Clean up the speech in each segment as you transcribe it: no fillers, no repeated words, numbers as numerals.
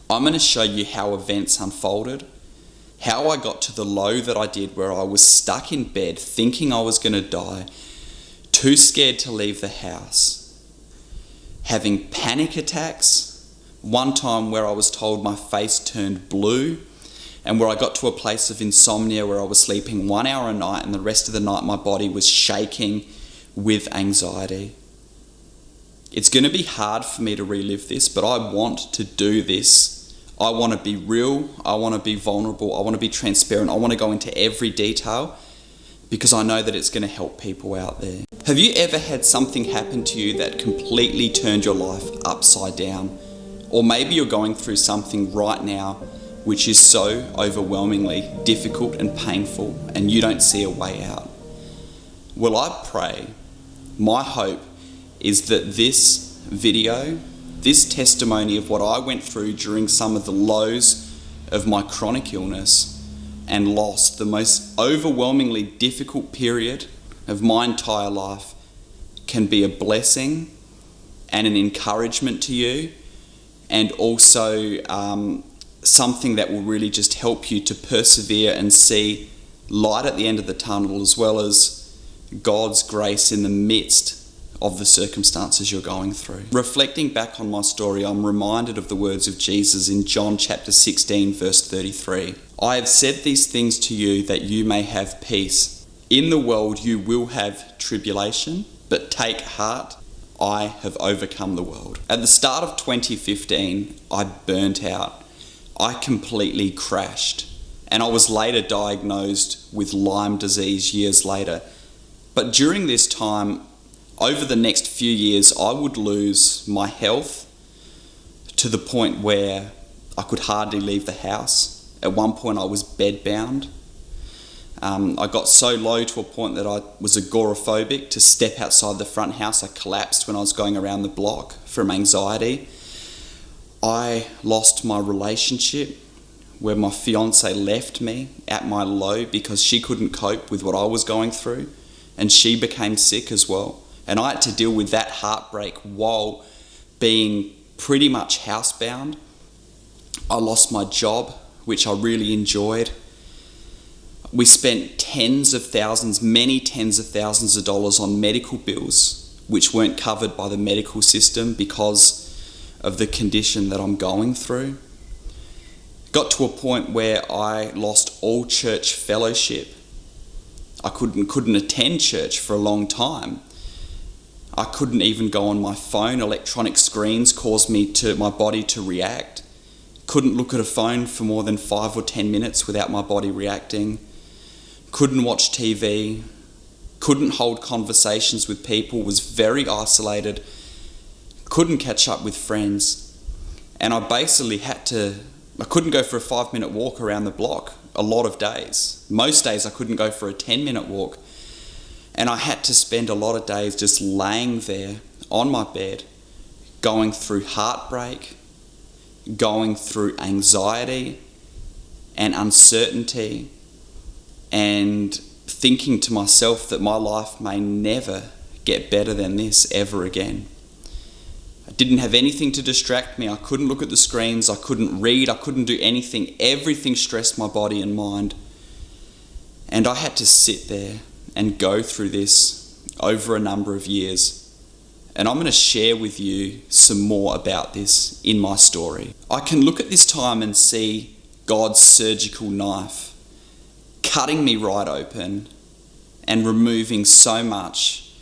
I'm going to show you how events unfolded, how I got to the low that I did where I was stuck in bed thinking I was going to die, too scared to leave the house, having panic attacks, one time where I was told my face turned blue, and where I got to a place of insomnia where I was sleeping 1 hour a night and the rest of the night my body was shaking with anxiety. It's going to be hard for me to relive this, but I want to do this. I want to be real, I want to be vulnerable, I want to be transparent, I want to go into every detail because I know that it's going to help people out there. Have you ever had something happen to you that completely turned your life upside down? Or maybe you're going through something right now which is so overwhelmingly difficult and painful and you don't see a way out. Well, I pray, my hope is that this video, this testimony of what I went through during some of the lows of my chronic illness and loss, the most overwhelmingly difficult period of my entire life, can be a blessing and an encouragement to you, and also something that will really just help you to persevere and see light at the end of the tunnel, as well as God's grace in the midst of the circumstances you're going through. Reflecting back on my story, I'm reminded of the words of Jesus in John chapter 16, verse 33. I have said these things to you that you may have peace. In the world you will have tribulation, but take heart, I have overcome the world. At the start of 2015, I burnt out. I completely crashed, and I was later diagnosed with Lyme disease years later. But during this time, over the next few years, I would lose my health to the point where I could hardly leave the house. At one point, I was bedbound. I got so low to a point that I was agoraphobic. To step outside the front house, I collapsed when I was going around the block from anxiety. I lost my relationship where my fiance left me at my low because she couldn't cope with what I was going through, and she became sick as well. And I had to deal with that heartbreak while being pretty much housebound. I lost my job, which I really enjoyed. We spent tens of thousands, many tens of thousands of dollars on medical bills, which weren't covered by the medical system because of the condition that I'm going through. Got to a point where I lost all church fellowship. I couldn't attend church for a long time. I couldn't even go on my phone. Electronic screens caused my body to react. Couldn't look at a phone for more than 5 or 10 minutes without my body reacting. Couldn't watch TV. Couldn't hold conversations with people. Was very isolated. Couldn't catch up with friends. And I basically I couldn't go for a 5-minute walk around the block a lot of days. Most days I couldn't go for a 10-minute walk. And I had to spend a lot of days just laying there on my bed, going through heartbreak, going through anxiety and uncertainty, and thinking to myself that my life may never get better than this ever again. I didn't have anything to distract me. I couldn't look at the screens. I couldn't read. I couldn't do anything. Everything stressed my body and mind. And I had to sit there and go through this over a number of years. And I'm going to share with you some more about this in my story. I can look at this time and see God's surgical knife cutting me right open and removing so much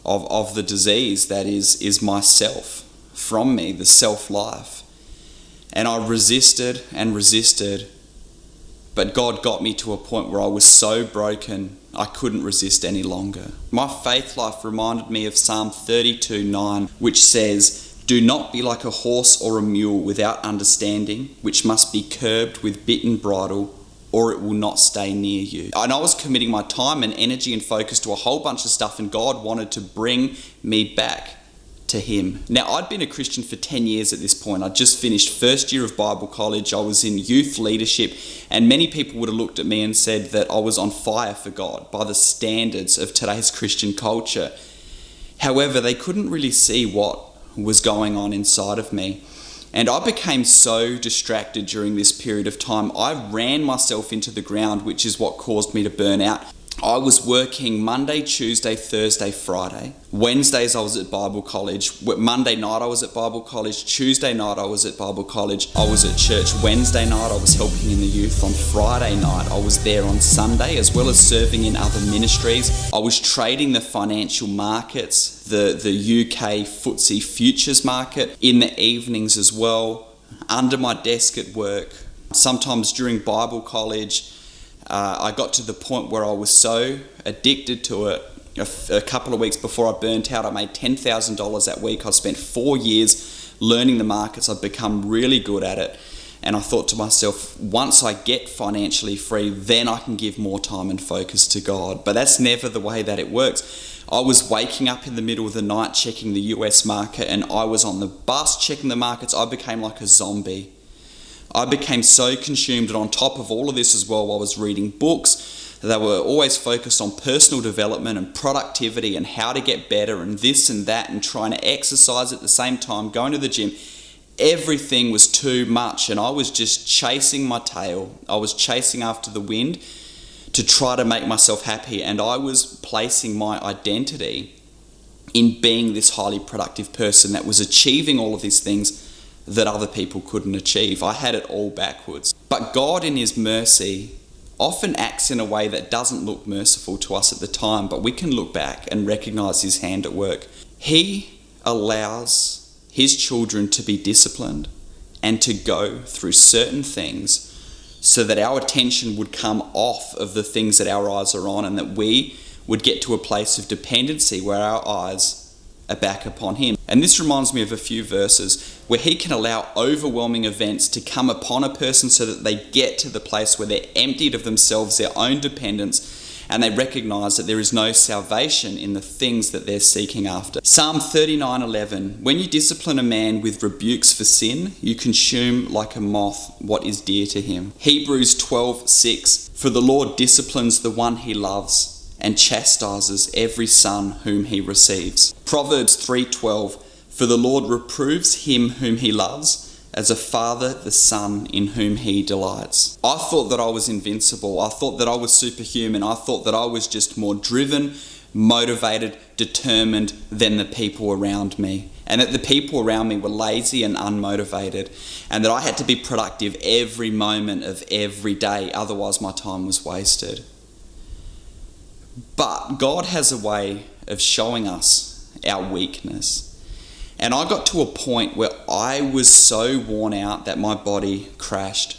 of the disease that is myself from me, the self-life. And I resisted and resisted, but God got me to a point where I was so broken I couldn't resist any longer. My faith life reminded me of Psalm 32:9, which says, "Do not be like a horse or a mule without understanding, which must be curbed with bit and bridle, or it will not stay near you." And I was committing my time and energy and focus to a whole bunch of stuff, and God wanted to bring me back to Him. Now, I'd been a Christian for 10 years at this point. I'd just finished first year of Bible college. I was in youth leadership, and many people would have looked at me and said that I was on fire for God by the standards of today's Christian culture. However, they couldn't really see what was going on inside of me. And I became so distracted during this period of time. I ran myself into the ground, which is what caused me to burn out. I was working Monday, Tuesday, Thursday, Friday. Wednesdays I was at Bible college. Monday night I was at Bible college. Tuesday night I was at Bible college. I was at church. Wednesday night I was helping in the youth. On Friday night I was there on Sunday, as well as serving in other ministries. I was trading the financial markets, the UK FTSE futures market in the evenings as well, under my desk at work. Sometimes during Bible college, I got to the point where I was so addicted to it. A couple of weeks before I burnt out, I made $10,000 that week. I spent 4 years learning the markets. I've become really good at it. And I thought to myself, once I get financially free, then I can give more time and focus to God. But that's never the way that it works. I was waking up in the middle of the night checking the US market, and I was on the bus checking the markets. I became like a zombie. I became so consumed, and on top of all of this as well, I was reading books that were always focused on personal development and productivity and how to get better and this and that, and trying to exercise at the same time, going to the gym. Everything was too much, and I was just chasing my tail. I was chasing after the wind to try to make myself happy, and I was placing my identity in being this highly productive person that was achieving all of these things that other people couldn't achieve. I had it all backwards. But God, in his mercy, often acts in a way that doesn't look merciful to us at the time, but we can look back and recognize his hand at work. He allows his children to be disciplined and to go through certain things so that our attention would come off of the things that our eyes are on, and that we would get to a place of dependency where our eyes are back upon him. And this reminds me of a few verses where he can allow overwhelming events to come upon a person so that they get to the place where they're emptied of themselves, their own dependence, and they recognize that there is no salvation in the things that they're seeking after. Psalm 39:11, when you discipline a man with rebukes for sin, you consume like a moth what is dear to him. Hebrews 12:6, for the Lord disciplines the one he loves and chastises every son whom he receives. Proverbs 3:12, for the Lord reproves him whom he loves, as a father the son in whom he delights. I thought that I was invincible. I thought that I was superhuman. I thought that I was just more driven, motivated, determined than the people around me. And that the people around me were lazy and unmotivated. And that I had to be productive every moment of every day, otherwise my time was wasted. But God has a way of showing us our weakness. And I got to a point where I was so worn out that my body crashed.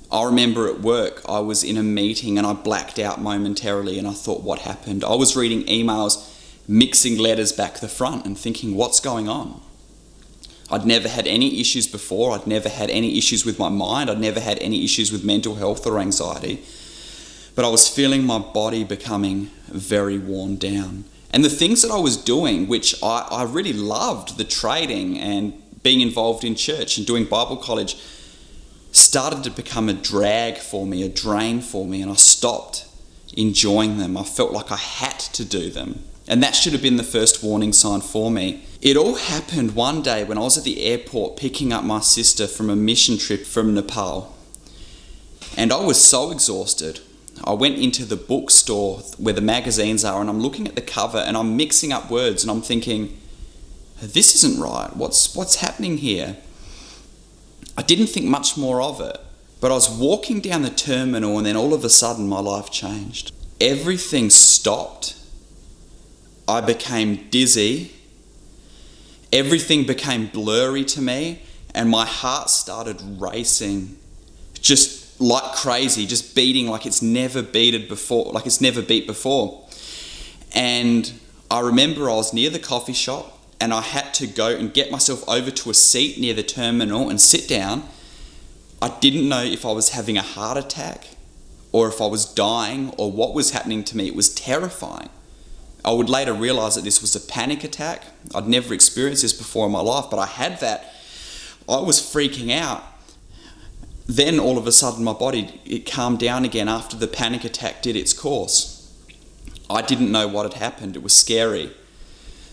I remember at work, I was in a meeting and I blacked out momentarily, and I thought, what happened? I was reading emails, mixing letters back the front and thinking, what's going on? I'd never had any issues before. I'd never had any issues with my mind. I'd never had any issues with mental health or anxiety. But I was feeling my body becoming very worn down. And the things that I was doing, which I really loved, the trading and being involved in church and doing Bible college, started to become a drag for me, a drain for me, and I stopped enjoying them. I felt like I had to do them. And that should have been the first warning sign for me. It all happened one day when I was at the airport picking up my sister from a mission trip from Nepal. And I was so exhausted. I went into the bookstore where the magazines are, and I'm looking at the cover and I'm mixing up words and I'm thinking, this isn't right. What's happening here? I didn't think much more of it, but I was walking down the terminal and then all of a sudden my life changed. Everything stopped. I became dizzy. Everything became blurry to me, and my heart started racing, just like crazy, just beating like it's never beat before. And I remember I was near the coffee shop and I had to go and get myself over to a seat near the terminal and sit down. I didn't know if I was having a heart attack or if I was dying or what was happening to me. It was terrifying. I would later realise that this was a panic attack. I'd never experienced this before in my life, but I had that. I was freaking out. Then all of a sudden my body, it calmed down again after the panic attack did its course. I didn't know what had happened. It was scary.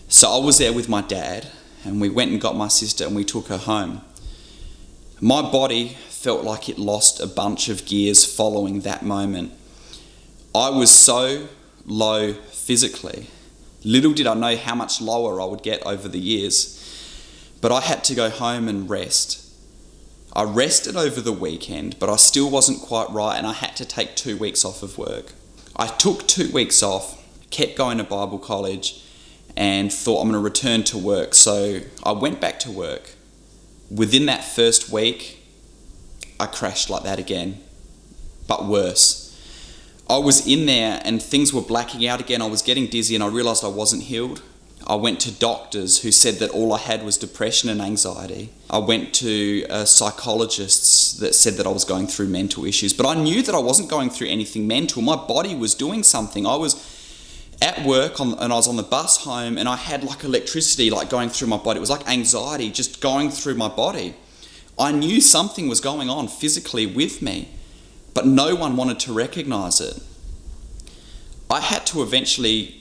So I was there with my dad and we went and got my sister and we took her home. My body felt like it lost a bunch of gears following that moment. I was so low physically. Little did I know how much lower I would get over the years. But I had to go home and rest. I rested over the weekend, but I still wasn't quite right, and I had to take 2 weeks off of work. I took 2 weeks off, kept going to Bible college, and thought I'm going to return to work. So I went back to work. Within that first week, I crashed like that again, but worse. I was in there and things were blacking out again. I was getting dizzy and I realised I wasn't healed. I went to doctors who said that all I had was depression and anxiety. I went to psychologists that said that I was going through mental issues. But I knew that I wasn't going through anything mental. My body was doing something. I was at work and I was on the bus home and I had like electricity like going through my body. It was like anxiety just going through my body. I knew something was going on physically with me, but no one wanted to recognise it. I had to eventually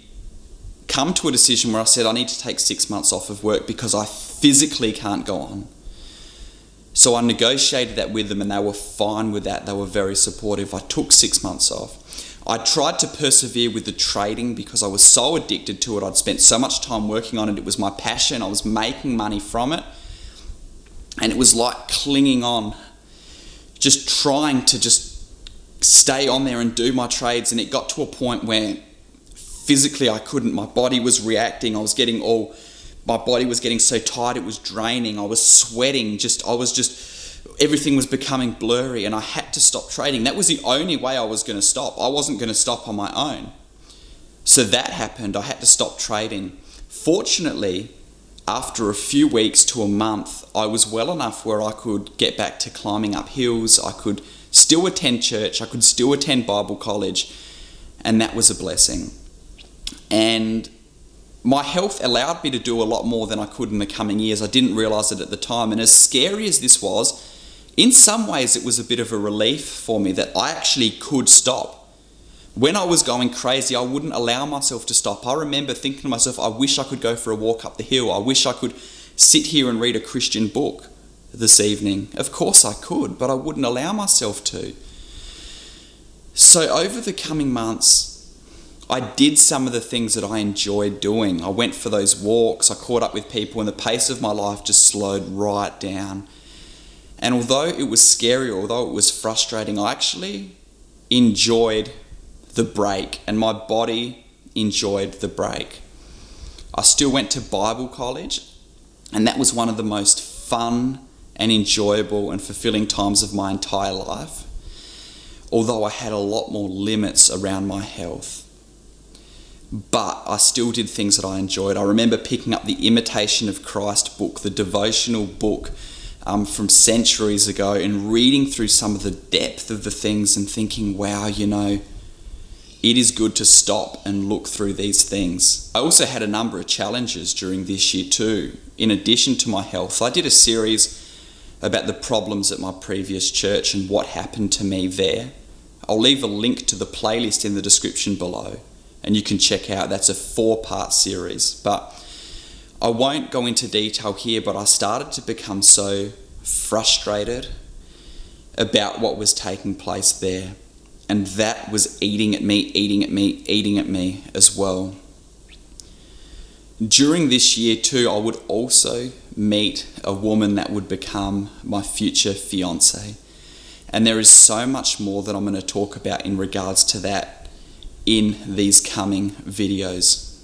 come to a decision where I said I need to take 6 months off of work because I physically can't go on. So I negotiated that with them and they were fine with that. They were very supportive. I took 6 months off. I tried to persevere with the trading because I was so addicted to it. I'd spent so much time working on it. It was my passion. I was making money from it. And it was like clinging on, just trying to just stay on there and do my trades. And it got to a point where physically I couldn't. My body was reacting. My body was getting so tired it was draining. I was sweating. Everything was becoming blurry and I had to stop trading. That was the only way I was going to stop. I wasn't going to stop on my own. So that happened. I had to stop trading. Fortunately, after a few weeks to a month, I was well enough where I could get back to climbing up hills. I could still attend church. I could still attend Bible college. And that was a blessing. And my health allowed me to do a lot more than I could in the coming years. I didn't realise it at the time. And as scary as this was, in some ways it was a bit of a relief for me that I actually could stop. When I was going crazy, I wouldn't allow myself to stop. I remember thinking to myself, I wish I could go for a walk up the hill. I wish I could sit here and read a Christian book this evening. Of course I could, but I wouldn't allow myself to. So over the coming months, I did some of the things that I enjoyed doing. I went for those walks, I caught up with people, and the pace of my life just slowed right down. And although it was scary, although it was frustrating, I actually enjoyed the break, and my body enjoyed the break. I still went to Bible college, and that was one of the most fun and enjoyable and fulfilling times of my entire life, although I had a lot more limits around my health. But I still did things that I enjoyed. I remember picking up the Imitation of Christ book, the devotional book from centuries ago, and reading through some of the depth of the things and thinking, wow, it is good to stop and look through these things. I also had a number of challenges during this year too. In addition to my health, I did a series about the problems at my previous church and what happened to me there. I'll leave a link to the playlist in the description below, and you can check out. That's a 4-part series. But I won't go into detail here, but I started to become so frustrated about what was taking place there. And that was eating at me as well. During this year too, I would also meet a woman that would become my future fiance. And there is so much more that I'm going to talk about in regards to that in these coming videos.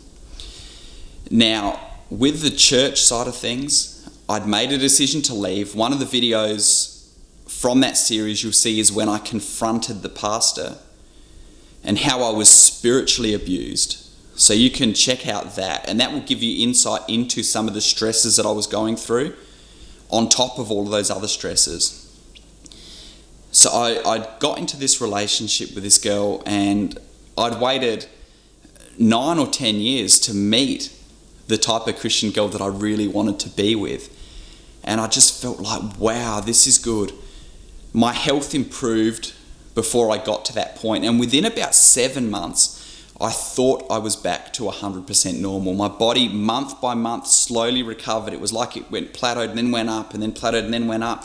Now, with the church side of things, I'd made a decision to leave. One of the videos from that series you'll see is when I confronted the pastor and how I was spiritually abused. So you can check out that, and that will give you insight into some of the stresses that I was going through on top of all of those other stresses. So I got into this relationship with this girl, and I'd waited 9 or 10 years to meet the type of Christian girl that I really wanted to be with. And I just felt like, wow, this is good. My health improved before I got to that point. And within about 7 months, I thought I was back to 100% normal. My body, month by month, slowly recovered. It was like it went plateaued and then went up and then plateaued and then went up.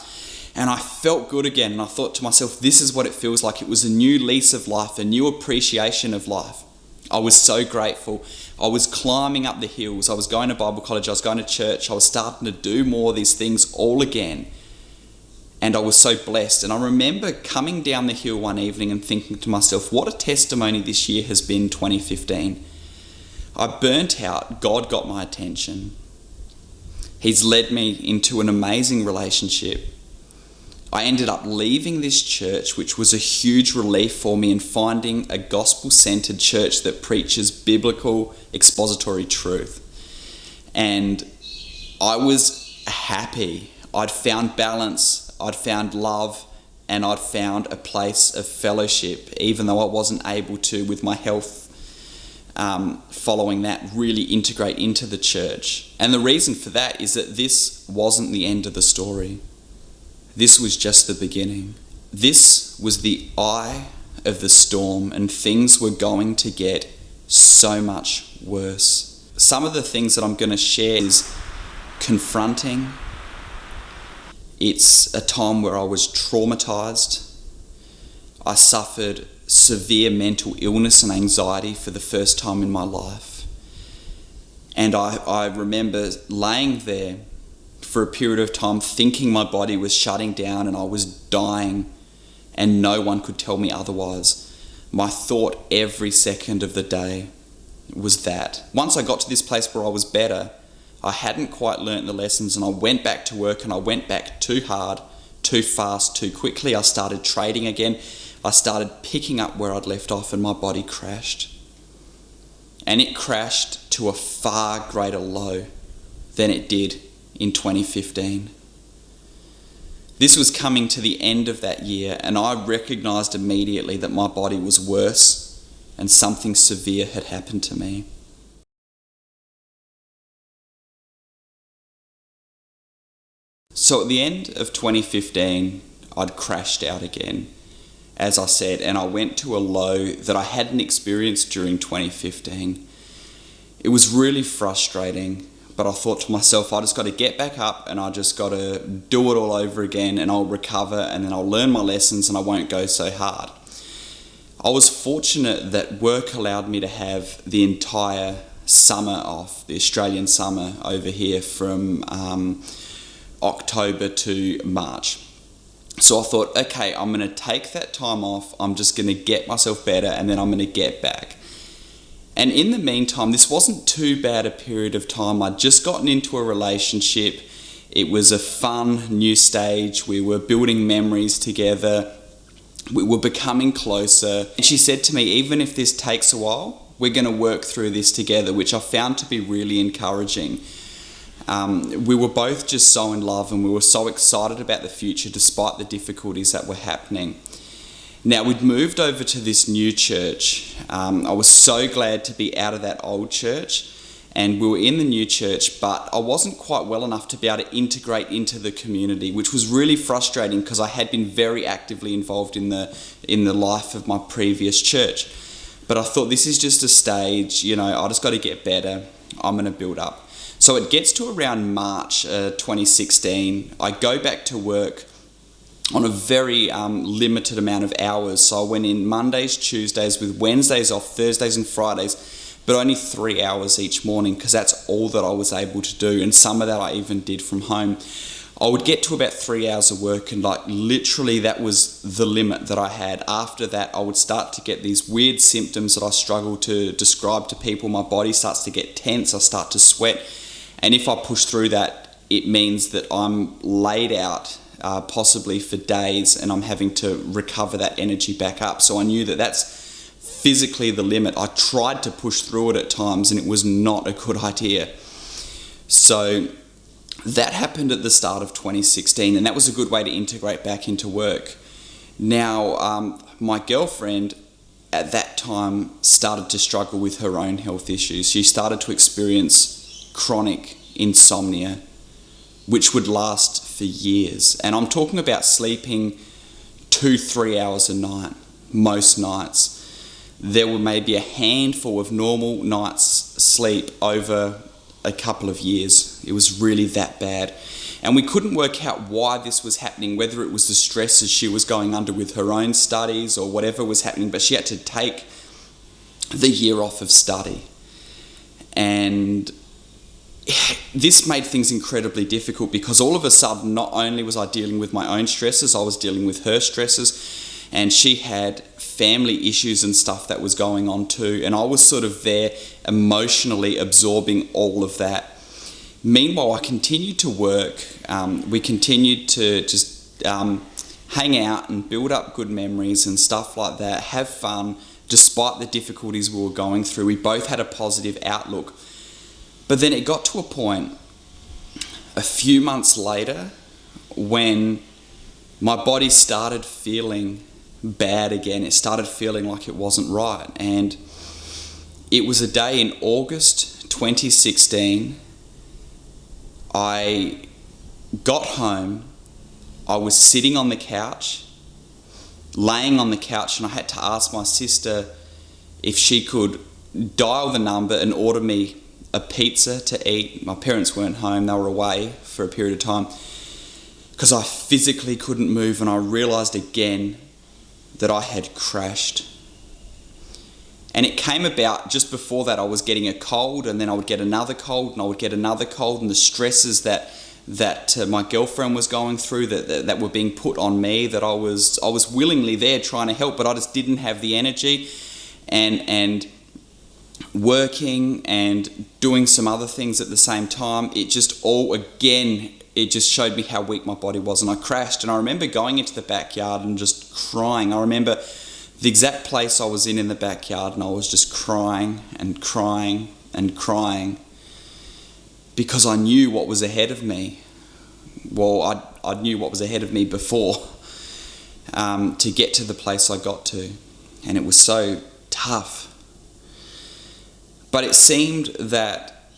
And I felt good again, and I thought to myself, this is what it feels like. It was a new lease of life, a new appreciation of life. I was so grateful. I was climbing up the hills. I was going to Bible college. I was going to church. I was starting to do more of these things all again. And I was so blessed. And I remember coming down the hill one evening and thinking to myself, what a testimony this year has been, 2015. I burnt out. God got my attention. He's led me into an amazing relationship. I ended up leaving this church, which was a huge relief for me, in finding a gospel-centered church that preaches biblical expository truth. And I was happy. I'd found balance, I'd found love, and I'd found a place of fellowship, even though I wasn't able to, with my health following that, really integrate into the church. And the reason for that is that this wasn't the end of the story. This was just the beginning. This was the eye of the storm, and things were going to get so much worse. Some of the things that I'm going to share is confronting. It's a time where I was traumatized. I suffered severe mental illness and anxiety for the first time in my life. And I remember laying there for a period of time thinking my body was shutting down and I was dying, and no one could tell me otherwise. My thought every second of the day was that. Once I got to this place where I was better, I hadn't quite learnt the lessons, and I went back to work, and I went back too hard, too fast, too quickly. I started trading again. I started picking up where I'd left off, and my body crashed. And it crashed to a far greater low than it did in 2015. This was coming to the end of that year, and I recognised immediately that my body was worse and something severe had happened to me. So at the end of 2015, I'd crashed out again, as I said, and I went to a low that I hadn't experienced during 2015. It was really frustrating. But I thought to myself, I just got to get back up, and I just got to do it all over again, and I'll recover, and then I'll learn my lessons, and I won't go so hard. I was fortunate that work allowed me to have the entire summer off, the Australian summer over here, from October to March. So I thought, okay, I'm going to take that time off, I'm just going to get myself better, and then I'm going to get back. And in the meantime, this wasn't too bad a period of time. I'd just gotten into a relationship. It was a fun new stage. We were building memories together. We were becoming closer. And she said to me, even if this takes a while, we're going to work through this together, which I found to be really encouraging. We were both just so in love, and we were so excited about the future despite the difficulties that were happening. Now, we'd moved over to this new church. I was so glad to be out of that old church, and we were in the new church, but I wasn't quite well enough to be able to integrate into the community, which was really frustrating because I had been very actively involved in the life of my previous church. But I thought, this is just a stage, I just got to get better. I'm going to build up. So it gets to around March 2016. I go back to work on a very limited amount of hours. So I went in Mondays, Tuesdays, with Wednesdays off, Thursdays and Fridays, but only 3 hours each morning, because that's all that I was able to do. And some of that I even did from home. I would get to about 3 hours of work, and literally that was the limit that I had. After that, I would start to get these weird symptoms that I struggle to describe to people. My body starts to get tense, I start to sweat. And if I push through that, it means that I'm laid out possibly for days, and I'm having to recover that energy back up. So I knew that that's physically the limit. I tried to push through it at times, and it was not a good idea. So that happened at the start of 2016, and that was a good way to integrate back into work. Now, my girlfriend at that time started to struggle with her own health issues. She started to experience chronic insomnia, which would last for years. And I'm talking about sleeping 2-3 hours a night, most nights. There were maybe a handful of normal nights sleep over a couple of years. It was really that bad. And we couldn't work out why this was happening, whether it was the stresses she was going under with her own studies or whatever was happening, but she had to take the year off of study. And this made things incredibly difficult because all of a sudden, not only was I dealing with my own stresses, I was dealing with her stresses, and she had family issues and stuff that was going on too, and I was sort of there emotionally absorbing all of that. Meanwhile, I continued to work. We continued to just hang out and build up good memories and stuff like that, have fun, despite the difficulties we were going through. We both had a positive outlook. But then it got to a point a few months later when my body started feeling bad again. It started feeling like it wasn't right. And it was a day in August 2016. I got home. I was sitting on the couch, laying on the couch, and I had to ask my sister if she could dial the number and order me a pizza to eat. My parents weren't home, they were away for a period of time, because I physically couldn't move, and I realised again that I had crashed. And it came about just before that. I was getting a cold, and then I would get another cold, and I would get another cold, and the stresses that my girlfriend was going through, that were being put on me, that I was willingly there trying to help, but I just didn't have the energy, and working and doing some other things at the same time, it just showed me how weak my body was, and I crashed. And I remember going into the backyard and just crying. I remember the exact place I was in the backyard, and I was just crying and crying and crying because I knew what was ahead of me. Well, I knew what was ahead of me before to get to the place I got to, and it was so tough. But it seemed that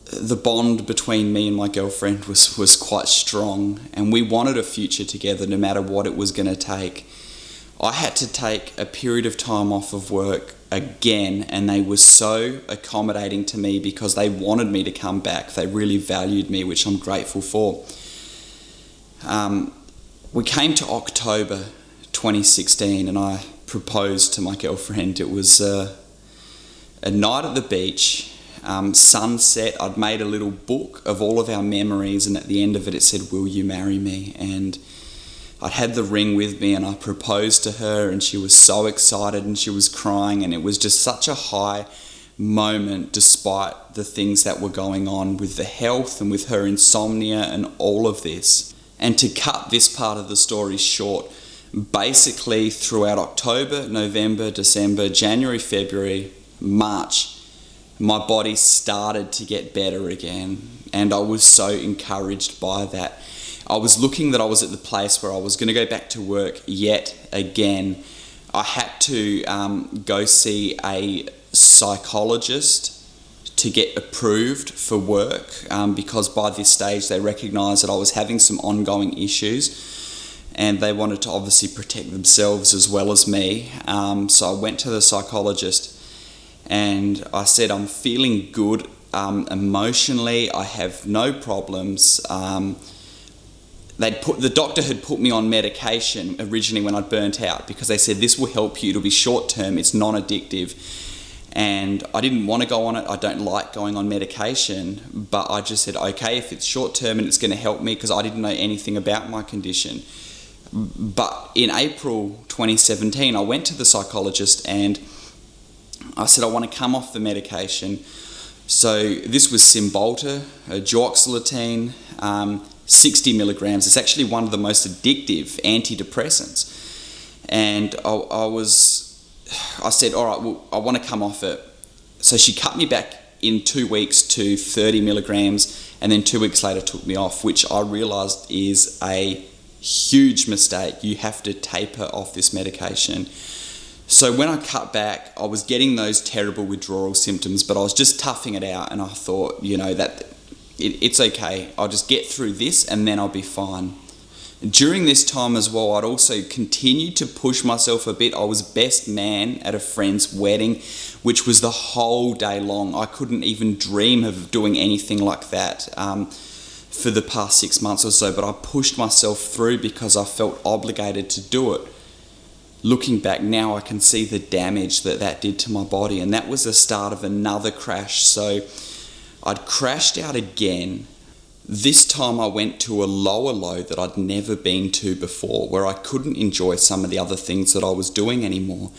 the bond between me and my girlfriend was quite strong, and we wanted a future together no matter what it was going to take. I had to take a period of time off of work again, and they were so accommodating to me because they wanted me to come back. They really valued me, which I'm grateful for. We came to October 2016, and I proposed to my girlfriend. It was a night at the beach, sunset. I'd made a little book of all of our memories, and at the end of it, it said, "Will you marry me?" And I'd had the ring with me, and I proposed to her, and she was so excited, and she was crying, and it was just such a high moment despite the things that were going on with the health and with her insomnia and all of this. And to cut this part of the story short, basically throughout October, November, December, January, February, March, my body started to get better again, and I was so encouraged by that. I was looking that I was at the place where I was going to go back to work yet again. I had to go see a psychologist to get approved for work because by this stage they recognised that I was having some ongoing issues, and they wanted to obviously protect themselves as well as me. So I went to the psychologist, and I said, I'm feeling good emotionally, I have no problems. The doctor had put me on medication originally when I'd burnt out, because they said, this will help you, it'll be short term, it's non-addictive. And I didn't want to go on it. I don't like going on medication, but I just said, okay, if it's short term and it's going to help me, because I didn't know anything about my condition. But in April 2017, I went to the psychologist and I said, I want to come off the medication. So this was Cymbalta, duoxetine, 60 milligrams. It's actually one of the most addictive antidepressants. And I said, all right, well, I want to come off it. So she cut me back in 2 weeks to 30 milligrams, and then 2 weeks later took me off, which I realised is a huge mistake. You have to taper off this medication. So when I cut back, I was getting those terrible withdrawal symptoms, but I was just toughing it out, and I thought, that it's okay. I'll just get through this and then I'll be fine. During this time as well, I'd also continued to push myself a bit. I was best man at a friend's wedding, which was the whole day long. I couldn't even dream of doing anything like that. for the past 6 months or so, but I pushed myself through because I felt obligated to do it. Looking back now, I can see the damage that did to my body, and that was the start of another crash. So I'd crashed out again. This time I went to a lower low that I'd never been to before, where I couldn't enjoy some of the other things that I was doing anymore.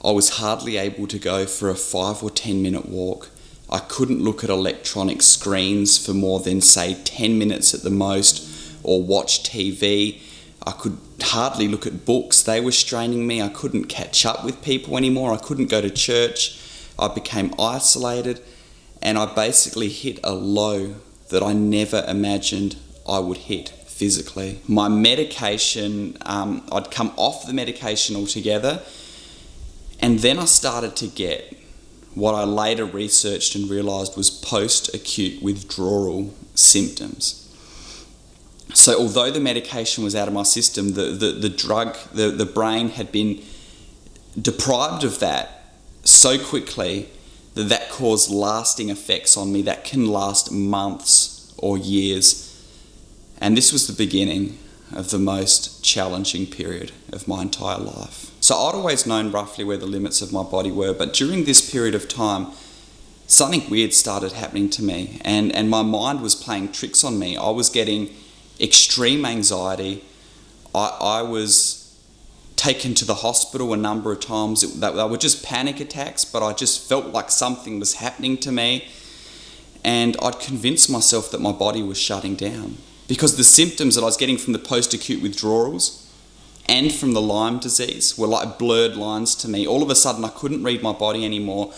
I was hardly able to go for a 5 or 10 minute walk. I couldn't look at electronic screens for more than, say, 10 minutes at the most, or watch TV. I could hardly look at books. They were straining me. I couldn't catch up with people anymore. I couldn't go to church. I became isolated, and I basically hit a low that I never imagined I would hit physically. My medication, I'd come off the medication altogether, and then I started to get what I later researched and realised was post-acute withdrawal symptoms. So although the medication was out of my system, the drug, the brain had been deprived of that so quickly that caused lasting effects on me that can last months or years. And this was the beginning of the most challenging period of my entire life. So I'd always known roughly where the limits of my body were, but during this period of time, something weird started happening to me, and my mind was playing tricks on me. I was getting extreme anxiety. I was taken to the hospital a number of times. They were just panic attacks, but I just felt like something was happening to me, and I'd convinced myself that my body was shutting down, because the symptoms that I was getting from the post-acute withdrawals and from the Lyme disease were like blurred lines to me. All of a sudden I couldn't read my body anymore.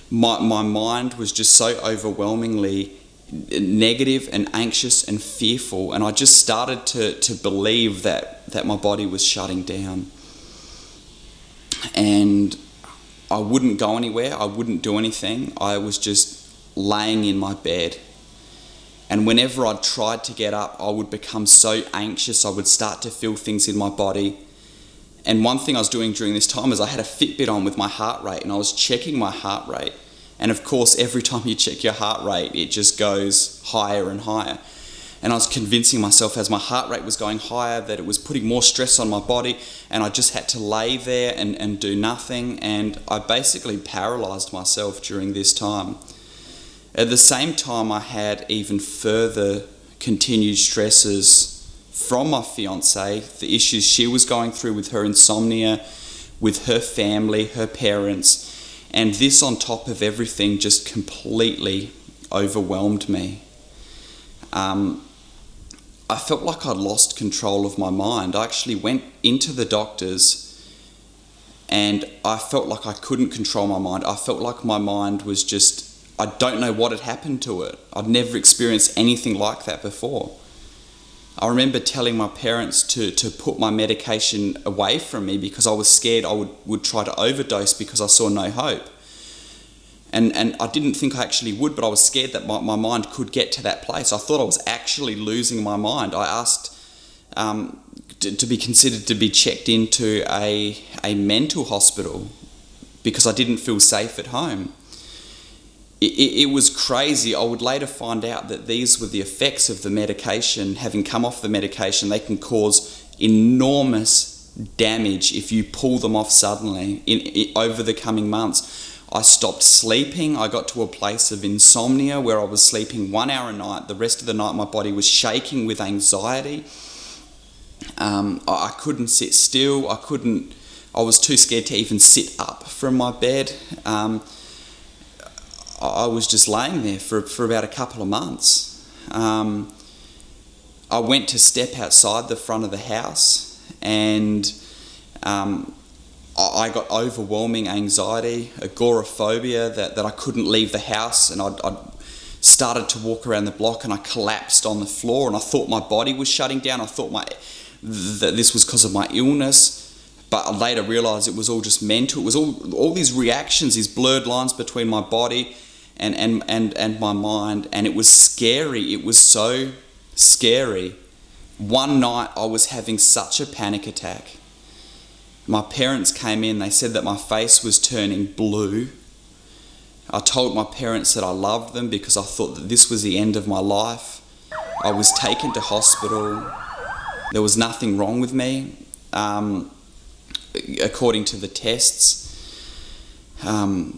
My mind was just so overwhelmingly negative and anxious and fearful, and I just started to believe that my body was shutting down. And I wouldn't go anywhere, I wouldn't do anything. I was just laying in my bed. And whenever I tried to get up, I would become so anxious, I would start to feel things in my body. And one thing I was doing during this time is I had a Fitbit on with my heart rate, and I was checking my heart rate. And of course, every time you check your heart rate, it just goes higher and higher. And I was convincing myself as my heart rate was going higher that it was putting more stress on my body, and I just had to lay there and do nothing. And I basically paralysed myself during this time. At the same time, I had even further continued stresses from my fiance, the issues she was going through with her insomnia, with her family, her parents, and this on top of everything just completely overwhelmed me. I felt like I'd lost control of my mind. I actually went into the doctors and I felt like I couldn't control my mind. I felt like my mind was just, I don't know what had happened to it. I'd never experienced anything like that before. I remember telling my parents to put my medication away from me because I was scared I would try to overdose because I saw no hope. And I didn't think I actually would, but I was scared that my mind could get to that place. I thought I was actually losing my mind. I asked to be considered to be checked into a mental hospital because I didn't feel safe at home. It was crazy. I would later find out that these were the effects of the medication. Having come off the medication, they can cause enormous damage if you pull them off suddenly over the coming months. I stopped sleeping. I got to a place of insomnia where I was sleeping 1 hour a night. The rest of the night my body was shaking with anxiety. I couldn't sit still. I was too scared to even sit up from my bed. I was just laying there for about a couple of months. I went to step outside the front of the house, and I got overwhelming anxiety, agoraphobia, that I couldn't leave the house, and I started to walk around the block and I collapsed on the floor, and I thought my body was shutting down. I thought that this was because of my illness, but I later realised it was all just mental. It was all these reactions, these blurred lines between my body and my mind, and it was scary. It was so scary. One night I was having such a panic attack. My parents came in, they said that my face was turning blue. I told my parents that I loved them because I thought that this was the end of my life. I was taken to hospital. There was nothing wrong with me, according to the tests. I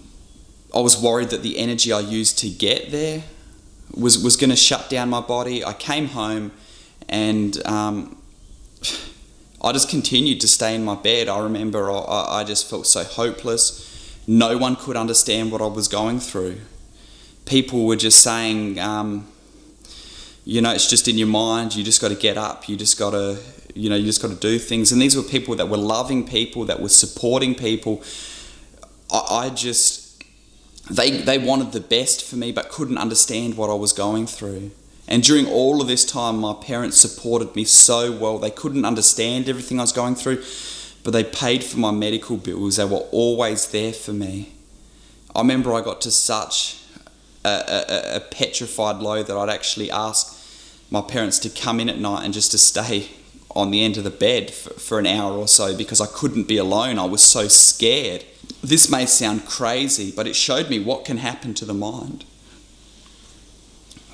was worried that the energy I used to get there was going to shut down my body. I came home and I just continued to stay in my bed. I remember I just felt so hopeless. No one could understand what I was going through. People were just saying, it's just in your mind. You just got to get up. You just got to do things. And these were people that were loving people, that were supporting people. They wanted the best for me, but couldn't understand what I was going through. And during all of this time, my parents supported me so well. They couldn't understand everything I was going through, but they paid for my medical bills. They were always there for me. I remember I got to such a petrified low that I'd actually ask my parents to come in at night and just to stay on the end of the bed for an hour or so, because I couldn't be alone. I was so scared. This may sound crazy, but it showed me what can happen to the mind.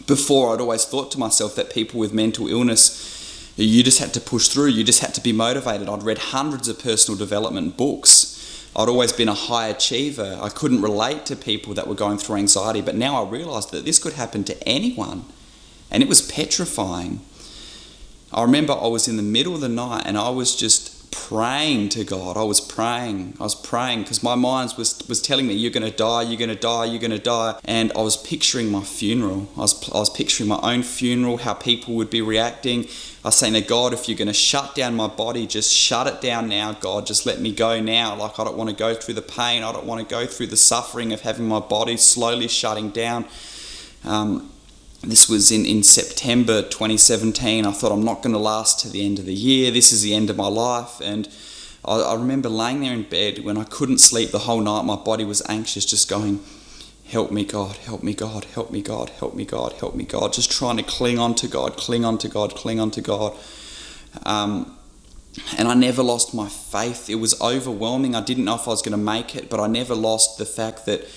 Before, I'd always thought to myself that people with mental illness, you just had to push through, you just had to be motivated. I'd read hundreds of personal development books. I'd always been a high achiever. I couldn't relate to people that were going through anxiety, but now I realised that this could happen to anyone, and it was petrifying. I remember I was in the middle of the night and I was just praying to God. I was praying because my mind was telling me, you're going to die, you're going to die, you're going to die. And I was picturing my funeral. I was picturing my own funeral, how people would be reacting. I was saying to God, if you're going to shut down my body, just shut it down now, God. Just let me go now. Like, I don't want to go through the pain. I don't want to go through the suffering of having my body slowly shutting down. This was in September 2017. I thought, I'm not going to last to the end of the year. This is the end of my life. And I remember laying there in bed when I couldn't sleep the whole night. My body was anxious, just going, help me, God, help me, God, help me, God, help me, God, help me, God. Just trying to cling on to God, cling on to God, cling on to God. And I never lost my faith. It was overwhelming. I didn't know if I was going to make it, but I never lost the fact that,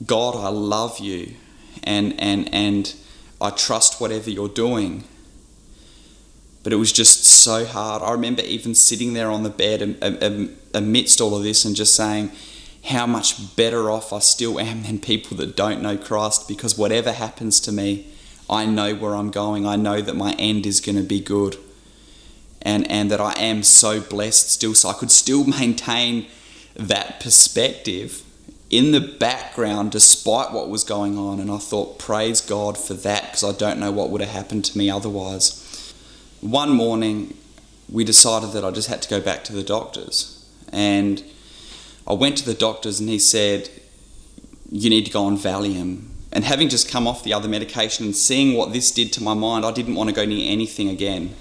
God, I love you. And I trust whatever you're doing. But it was just so hard. I remember even sitting there on the bed amidst all of this and just saying how much better off I still am than people that don't know Christ, because whatever happens to me, I know where I'm going. I know that my end is going to be good, and that I am so blessed still. So I could still maintain that perspective in the background despite what was going on. And I thought, praise God for that, because I don't know what would have happened to me otherwise. One morning we decided that I just had to go back to the doctors, and I went to the doctors and he said, you need to go on Valium. And having just come off the other medication and seeing what this did to my mind, I didn't want to go near anything again.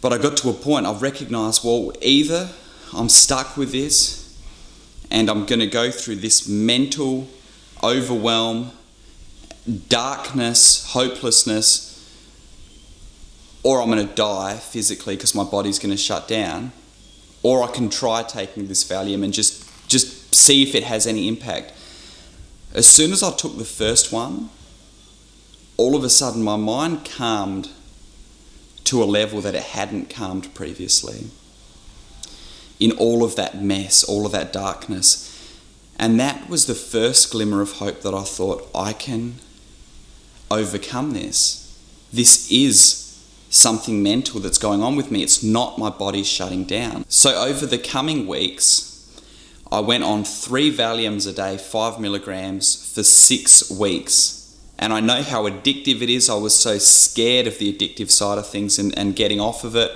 But I got to a point, I've recognised, well, either I'm stuck with this and I'm going to go through this mental overwhelm, darkness, hopelessness, or I'm going to die physically because my body's going to shut down, or I can try taking this Valium and just see if it has any impact. As soon as I took the first one, all of a sudden my mind calmed to a level that it hadn't calmed previously. In all of that mess, all of that darkness. And that was the first glimmer of hope that I thought, I can overcome this. This is something mental that's going on with me. It's not my body shutting down. So over the coming weeks, I went on 3 Valiums a day, 5 milligrams for 6 weeks. And I know how addictive it is. I was so scared of the addictive side of things and getting off of it.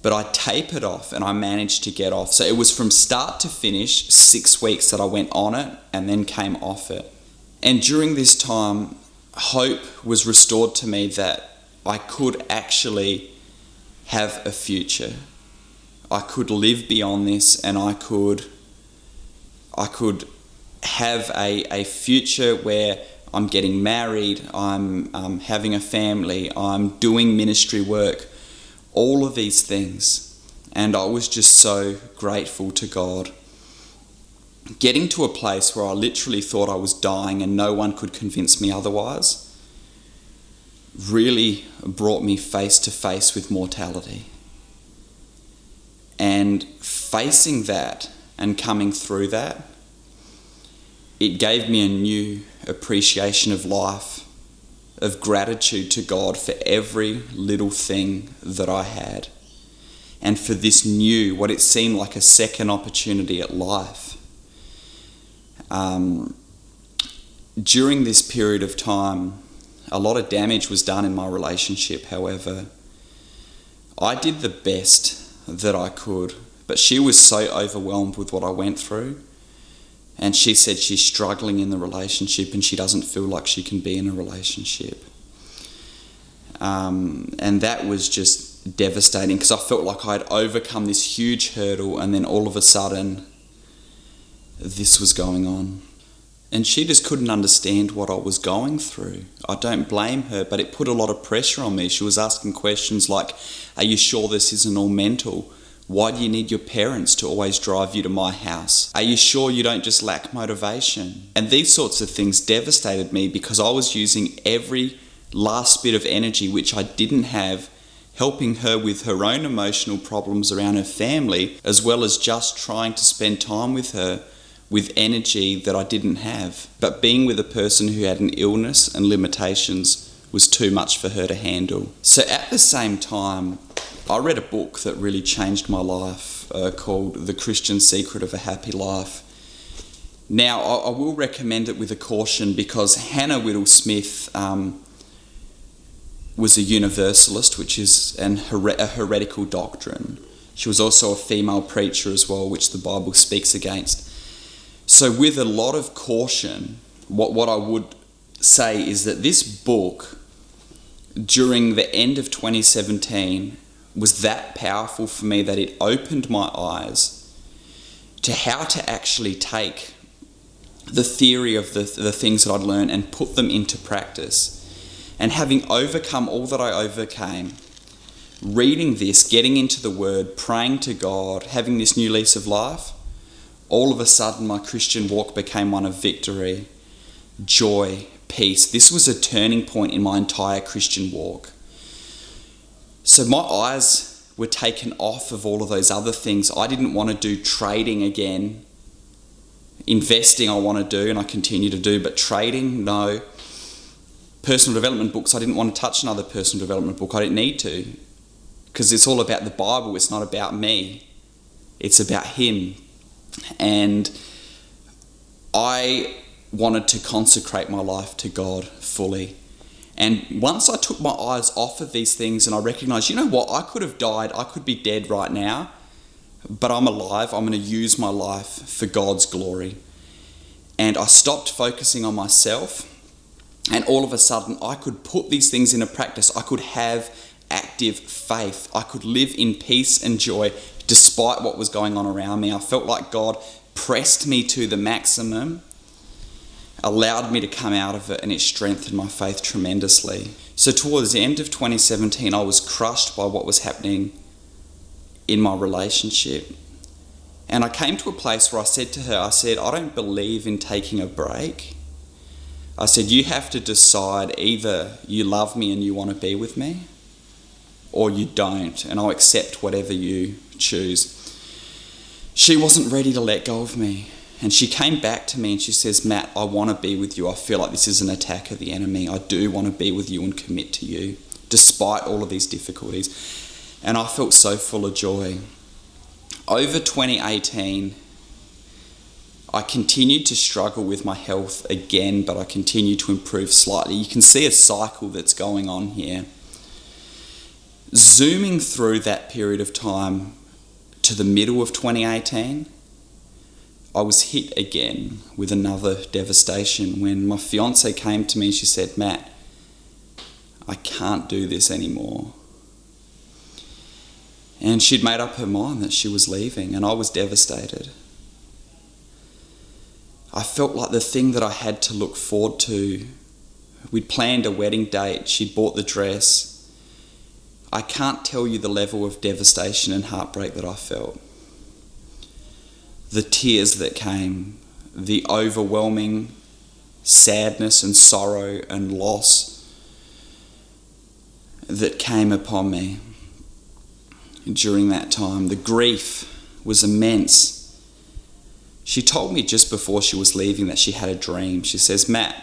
But I tapered off and I managed to get off. So it was from start to finish 6 weeks that I went on it and then came off it. And during this time, hope was restored to me that I could actually have a future. I could live beyond this, and I could have a future where I'm getting married, I'm having a family, I'm doing ministry work, all of these things. And I was just so grateful to God. Getting to a place where I literally thought I was dying and no one could convince me otherwise really brought me face to face with mortality. And facing that and coming through that, it gave me a new appreciation of life, of gratitude to God for every little thing that I had, and for this new, what it seemed like a second opportunity at life. During this period of time, a lot of damage was done in my relationship. However, I did the best that I could, but she was so overwhelmed with what I went through, and she said she's struggling in the relationship and she doesn't feel like she can be in a relationship. And that was just devastating, because I felt like I had overcome this huge hurdle, and then all of a sudden this was going on. And she just couldn't understand what I was going through. I don't blame her, but it put a lot of pressure on me. She was asking questions like, are you sure this isn't all mental? Why do you need your parents to always drive you to my house? Are you sure you don't just lack motivation? And these sorts of things devastated me, because I was using every last bit of energy which I didn't have, helping her with her own emotional problems around her family, as well as just trying to spend time with her with energy that I didn't have. But being with a person who had an illness and limitations was too much for her to handle. So at the same time, I read a book that really changed my life called The Christian Secret of a Happy Life. Now, I will recommend it with a caution, because Hannah Whittle-Smith was a universalist, which is a heretical doctrine. She was also a female preacher as well, which the Bible speaks against. So with a lot of caution, what I would say is that this book, during the end of 2017, was that powerful for me that it opened my eyes to how to actually take the theory of the things that I'd learned and put them into practice. And having overcome all that I overcame, reading this, getting into the Word, praying to God, having this new lease of life, all of a sudden my Christian walk became one of victory, joy, peace. This was a turning point in my entire Christian walk. So my eyes were taken off of all of those other things. I didn't want to do trading again. Investing I want to do, and I continue to do, but trading, no. Personal development books, I didn't want to touch another personal development book. I didn't need to, because it's all about the Bible. It's not about me. It's about Him. And I wanted to consecrate my life to God fully. And once I took my eyes off of these things and I recognised, you know what, I could have died, I could be dead right now, but I'm alive. I'm going to use my life for God's glory. And I stopped focusing on myself, and all of a sudden I could put these things into practice. I could have active faith. I could live in peace and joy despite what was going on around me. I felt like God pressed me to the maximum, allowed me to come out of it, and it strengthened my faith tremendously. So towards the end of 2017, I was crushed by what was happening in my relationship. And I came to a place where I said to her, I don't believe in taking a break. I said, you have to decide, either you love me and you want to be with me, or you don't, and I'll accept whatever you choose. She wasn't ready to let go of me. And she came back to me and she says, Matt, I want to be with you. I feel like this is an attack of the enemy. I do want to be with you and commit to you, despite all of these difficulties. And I felt so full of joy. Over 2018, I continued to struggle with my health again, but I continued to improve slightly. You can see a cycle that's going on here. Zooming through that period of time to the middle of 2018, I was hit again with another devastation when my fiance came to me and she said, Matt, I can't do this anymore. And she'd made up her mind that she was leaving, and I was devastated. I felt like the thing that I had to look forward to, we'd planned a wedding date, she'd bought the dress. I can't tell you the level of devastation and heartbreak that I felt. The tears that came, the overwhelming sadness and sorrow and loss. that came upon me during that time. The grief was immense. She told me just before she was leaving that she had a dream. She says, "Matt,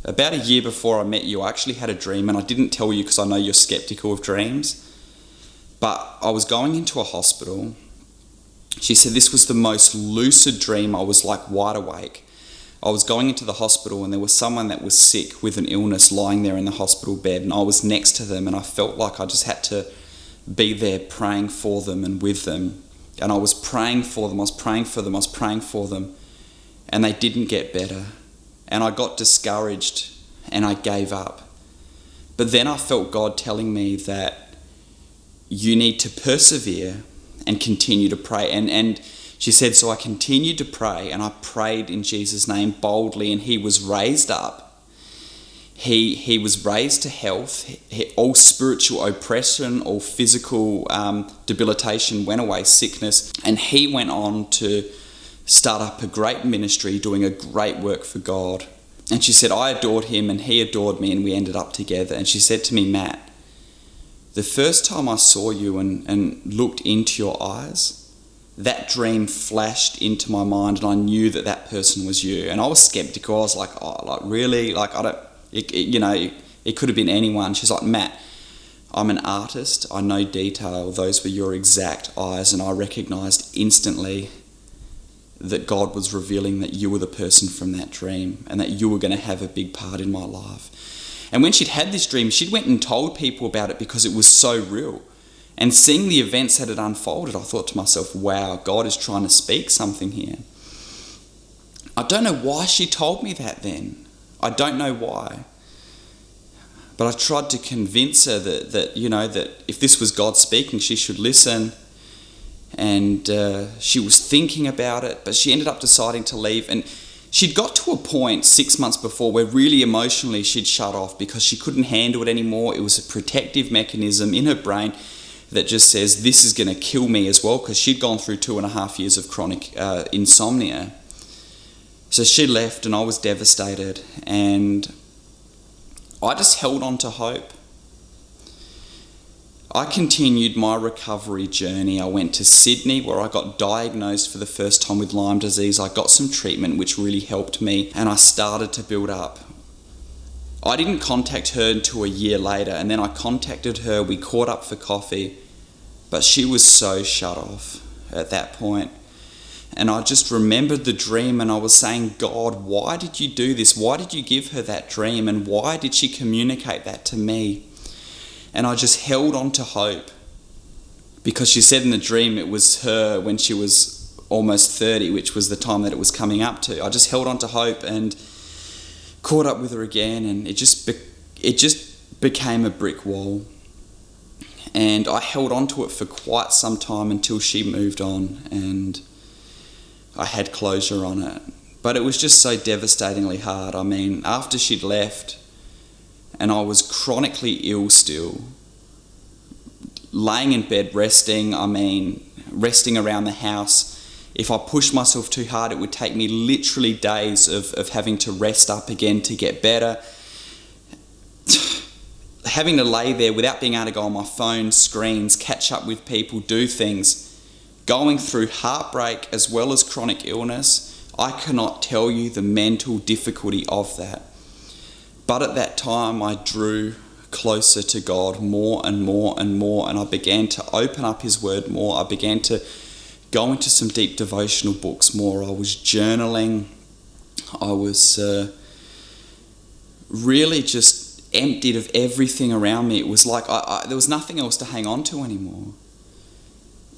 about a year before I met you, I actually had a dream, and I didn't tell you because I know you're skeptical of dreams, but I was going into a hospital." She said, "This was the most lucid dream. I was like wide awake. I was going into the hospital and there was someone that was sick with an illness lying there in the hospital bed, and I was next to them, and I felt like I just had to be there praying for them and with them. And I was praying for them, I was praying for them, I was praying for them, and they didn't get better. And I got discouraged and I gave up. But then I felt God telling me that you need to persevere and continue to pray." And she said, "So I continued to pray, and I prayed in Jesus' name boldly, and he was raised up. He was raised to health. All spiritual oppression, all physical debilitation went away, sickness, and he went on to start up a great ministry, doing a great work for God." And she said, "I adored him and he adored me, and we ended up together." And she said to me, "Matt, the first time I saw you and looked into your eyes, that dream flashed into my mind, and I knew that that person was you." And I was skeptical. I was like, "Oh, like really? Like I don't, it could have been anyone." She's like, "Matt, I'm an artist. I know detail. Those were your exact eyes, and I recognized instantly that God was revealing that you were the person from that dream, and that you were going to have a big part in my life." And when she'd had this dream, she'd went and told people about it because it was so real. And seeing the events that had unfolded, I thought to myself, wow, God is trying to speak something here. I don't know why she told me that then. I don't know why. But I tried to convince her that if this was God speaking, she should listen. And she was thinking about it, but she ended up deciding to leave. And she'd got to a point 6 months before where really emotionally she'd shut off because she couldn't handle it anymore. It was a protective mechanism in her brain that just says, this is going to kill me as well, because she'd gone through 2.5 years of chronic insomnia. So she left and I was devastated, and I just held on to hope. I continued my recovery journey. I went to Sydney where I got diagnosed for the first time with Lyme disease. I got some treatment which really helped me, and I started to build up. I didn't contact her until a year later, and then I contacted her. We caught up for coffee, but she was so shut off at that point. And I just remembered the dream, and I was saying, God, why did you do this? Why did you give her that dream? And why did she communicate that to me? And I just held on to hope, because she said in the dream it was her when she was almost 30, which was the time that it was coming up to. I just held on to hope and caught up with her again, and it just became a brick wall. And I held on to it for quite some time until she moved on and I had closure on it. But it was just so devastatingly hard. I mean, after she'd left and I was chronically ill still, laying in bed resting around the house. If I pushed myself too hard, it would take me literally days of having to rest up again to get better. Having to lay there without being able to go on my phone, screens, catch up with people, do things. Going through heartbreak as well as chronic illness. I cannot tell you the mental difficulty of that. But at that time, I drew closer to God more and more and more, and I began to open up His Word more. I began to go into some deep devotional books more. I was journaling. I was really just emptied of everything around me. It was like there was nothing else to hang on to anymore.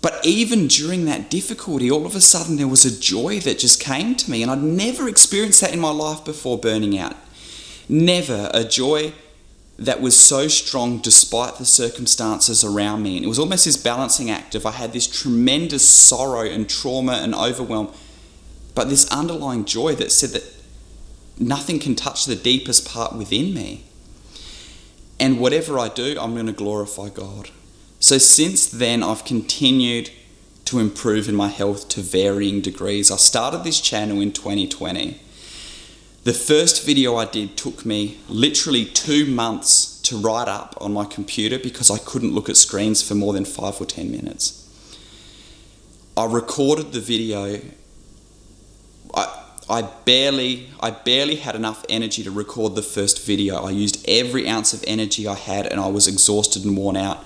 But even during that difficulty, all of a sudden there was a joy that just came to me, and I'd never experienced that in my life before burning out. Never. A joy that was so strong despite the circumstances around me. And it was almost this balancing act of I had this tremendous sorrow and trauma and overwhelm, but this underlying joy that said that nothing can touch the deepest part within me. And whatever I do, I'm going to glorify God. So since then, I've continued to improve in my health to varying degrees. I started this channel in 2020. The first video I did took me literally 2 months to write up on my computer because I couldn't look at screens for more than 5 or 10 minutes. I recorded the video. I barely had enough energy to record the first video. I used every ounce of energy I had and I was exhausted and worn out.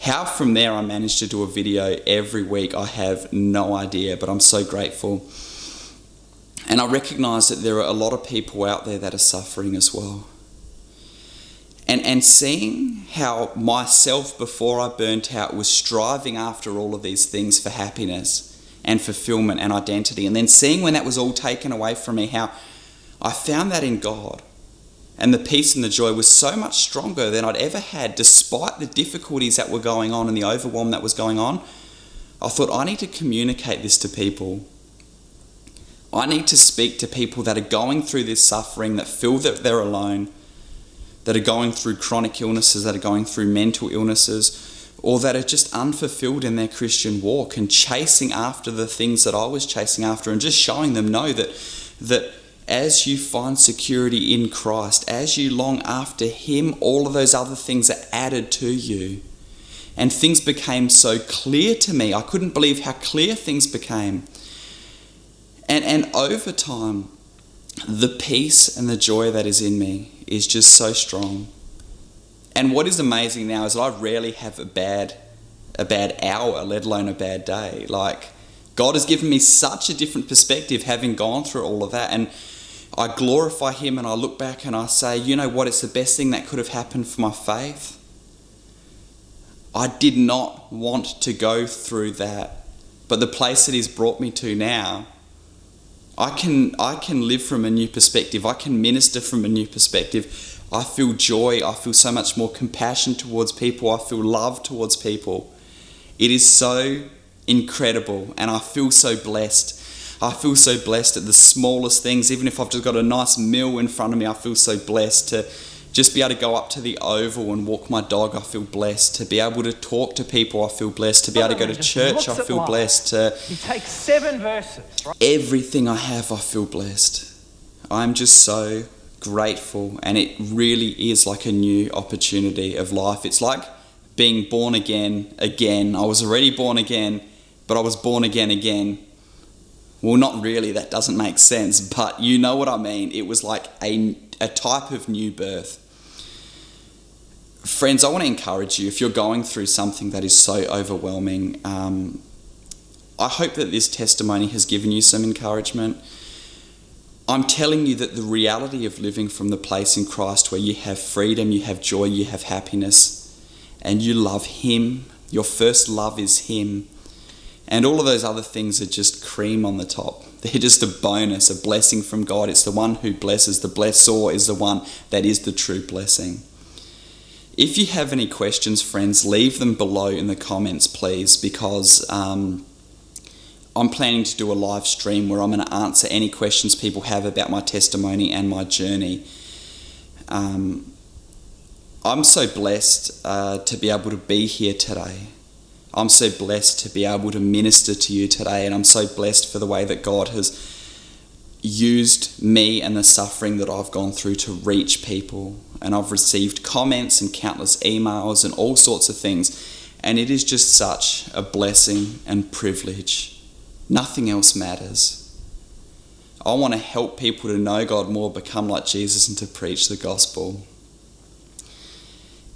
How from there I managed to do a video every week, I have no idea, but I'm so grateful. And I recognise that there are a lot of people out there that are suffering as well. And seeing how myself before I burnt out was striving after all of these things for happiness and fulfillment and identity, and then seeing when that was all taken away from me, how I found that in God. And the peace and the joy was so much stronger than I'd ever had, despite the difficulties that were going on and the overwhelm that was going on. I thought, I need to communicate this to people. I need to speak to people that are going through this suffering, that feel that they're alone, that are going through chronic illnesses, that are going through mental illnesses, or that are just unfulfilled in their Christian walk and chasing after the things that I was chasing after, and just showing them, know that as you find security in Christ, as you long after Him, all of those other things are added to you. And things became so clear to me. I couldn't believe how clear things became. And over time, the peace and the joy that is in me is just so strong. And what is amazing now is that I rarely have a bad hour, let alone a bad day. Like, God has given me such a different perspective having gone through all of that. And I glorify Him and I look back and I say, you know what, it's the best thing that could have happened for my faith. I did not want to go through that. But the place that He's brought me to now, I can live from a new perspective. I can minister from a new perspective. I feel joy. I feel so much more compassion towards people. I feel love towards people. It is so incredible, and I feel so blessed. I feel so blessed at the smallest things. Even if I've just got a nice meal in front of me, I feel so blessed to just be able to go up to the Oval and walk my dog. I feel blessed to be able to talk to people. I feel blessed to be able to go to church. I feel blessed to. You take 7 verses, right? Everything I have, I feel blessed. I'm just so grateful, and it really is like a new opportunity of life. It's like being born again. I was already born again, but I was born again. Well, not really, that doesn't make sense, but you know what I mean. It was like a type of new birth. Friends, I want to encourage you, if you're going through something that is so overwhelming, I hope that this testimony has given you some encouragement. I'm telling you that the reality of living from the place in Christ where you have freedom, you have joy, you have happiness, and you love Him, your first love is Him, and all of those other things are just cream on the top. They're just a bonus, a blessing from God. It's the one who blesses. The blessor is the one that is the true blessing. If you have any questions, friends, leave them below in the comments, please, because I'm planning to do a live stream where I'm going to answer any questions people have about my testimony and my journey. I'm so blessed to be able to be here today. I'm so blessed to be able to minister to you today, and I'm so blessed for the way that God has used me and the suffering that I've gone through to reach people. And I've received comments and countless emails and all sorts of things, and it is just such a blessing and privilege. Nothing else matters. I want to help people to know God more, become like Jesus, and to preach the gospel.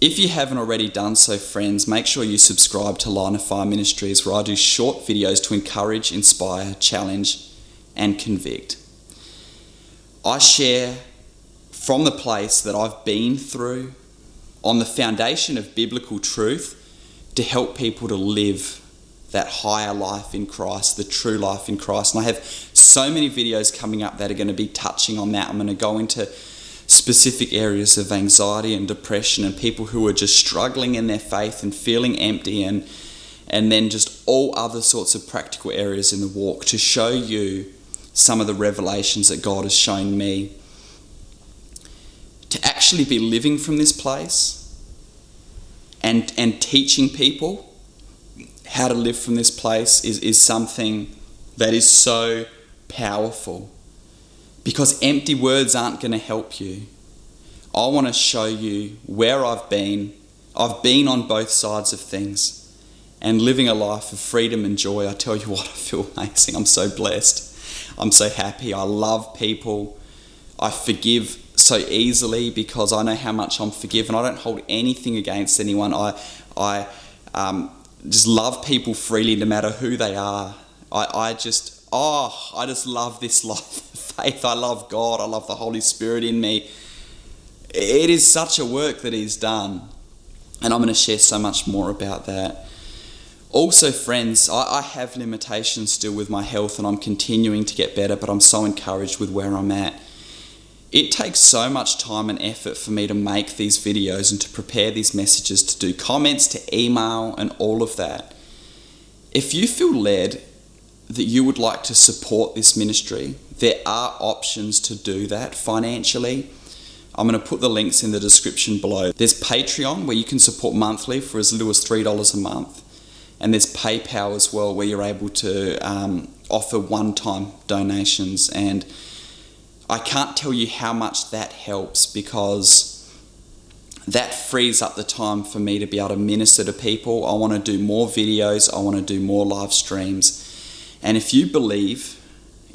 If you haven't already done so, friends, make sure you subscribe to Line of Fire Ministries, where I do short videos to encourage, inspire, challenge, and convict. I share from the place that I've been through on the foundation of biblical truth to help people to live that higher life in Christ, the true life in Christ. And I have so many videos coming up that are going to be touching on that. I'm going to go into specific areas of anxiety and depression and people who are just struggling in their faith and feeling empty, and then just all other sorts of practical areas in the walk to show you some of the revelations that God has shown me. To actually be living from this place and teaching people how to live from this place is something that is so powerful. Because empty words aren't going to help you. I want to show you where I've been. I've been on both sides of things and living a life of freedom and joy. I tell you what, I feel amazing. I'm so blessed. I'm so happy. I love people. I forgive so easily because I know how much I'm forgiven. I don't hold anything against anyone. I just love people freely no matter who they are. I just love this life of faith. I love God. I love the Holy Spirit in me. It is such a work that He's done. And I'm going to share so much more about that. Also, friends, I have limitations still with my health and I'm continuing to get better, but I'm so encouraged with where I'm at. It takes so much time and effort for me to make these videos and to prepare these messages, to do comments, to email and all of that. If you feel led that you would like to support this ministry, there are options to do that financially. I'm going to put the links in the description below. There's Patreon, where you can support monthly for as little as $3 a month. And there's PayPal as well, where you're able to offer one-time donations. And I can't tell you how much that helps, because that frees up the time for me to be able to minister to people. I want to do more videos. I want to do more live streams. And if you believe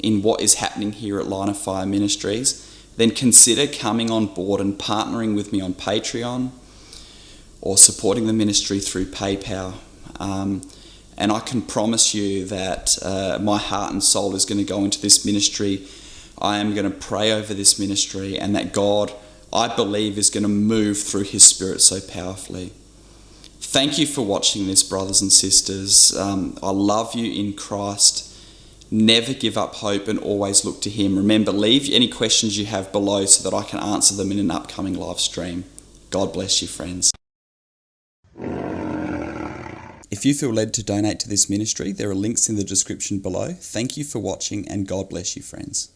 in what is happening here at Line of Fire Ministries, then consider coming on board and partnering with me on Patreon or supporting the ministry through PayPal. And I can promise you that my heart and soul is going to go into this ministry. I am going to pray over this ministry, and that God, I believe, is going to move through His Spirit so powerfully. Thank you for watching this, brothers and sisters. I love you in Christ. Never give up hope and always look to Him. Remember, leave any questions you have below so that I can answer them in an upcoming live stream. God bless you, friends. If you feel led to donate to this ministry, there are links in the description below. Thank you for watching, and God bless you, friends.